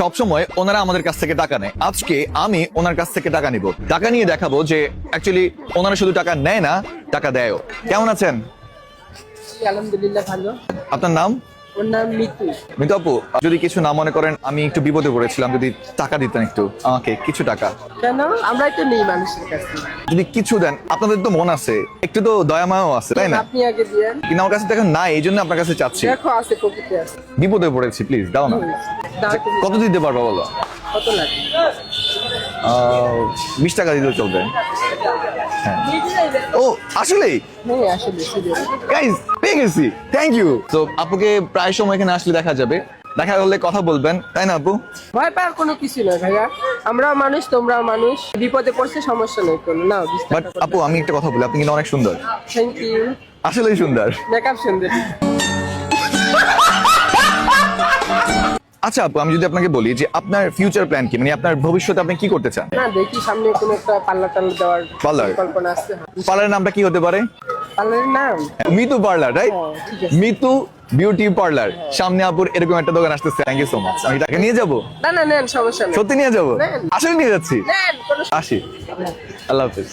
সবসময় ওনারা আমাদের কাছ থেকে টাকা নেয়। আজকে আমি ওনার কাছ থেকে টাকা নিব, টাকা নিয়ে দেখাবো যে অ্যাকচুয়ালি ওনারা শুধু টাকা নেয় না, টাকা দেয়ও। কেমন আছেন? আলহামদুলিল্লাহ ভালো। আপনার নাম? ওর নাম মিতু। মিতু আপু, যদি কিছু না মনে করেন, আমি একটু বিপদে পড়েছিলাম, যদি টাকা দিতেন একটু আমাকে, কিছু টাকা। কেন? আমরা তো নেই মানুষের কাছে। যদি কিছু দেন, আপনাদের তো মন আছে, একটু তো দয়ামায়াও আছে, তাই না? আপনি আগে দিয়েন। কিন্তু আমার কাছে দেখেন না, এই জন্য আপনার কাছে চাচ্ছি। দেখো আছে, পকেটে আছে। বিপদে পড়েছি, প্লিজ দাও না। দাও তুমি। কত দিতে পারবো বলো? কত লাগে? 20 টাকা দিলেও চলবে। হ্যাঁ। ও আসলেই হ্যাঁ আসলে সিরিয়াস। গাইস পেয়ে গেছি, থ্যাংক ইউ। তো আপুকে প্রায় সময় এখানে আসলে দেখা যাবে, দেখা হলে কথা বলবেন, তাই না আপু? ভয় পাওয়ার কোনো কিছু নয় ভাইয়া, আমরাও মানুষ তোমরাও মানুষ, বিপদে পড়ছে সমস্যা নেই কোনো। নাও 20 বাট টাকা। আপু আমি একটা কথা বলি, আপনি কিন্তু অনেক সুন্দর, থ্যাংক ইউ। আসলেই সুন্দর। মেকআপ সুন্দর। আচ্ছা আপু, আমি যদি আপনাকে বলি যে আপনার ফিউচার প্ল্যান কি, মানে আপনার ভবিষ্যতে আপনি কি করতে চান? না দেখি সামনে কোনো একটা পার্লার টার্লার দেওয়ার পার্লার? কল্পনা আছে। পার্লারের নামটা কি হতে পারে? পার্লারের নাম মিতু পার্লার, রাইট? হ্যাঁ, ঠিক আছে। Mitu beauty parlour. সামনে আপুর এরকম একটা দোকান আসতেছে, থ্যাংক ইউ সো মাচ। আমি টাকা নিয়ে যাবো? না না নেন, সমস্যা নেই। সত্যি নিয়ে যাবো? নেন। আসলে নিয়ে যাচ্ছি। নেন, কোনো আসি, আল্লাহ হাফিজ।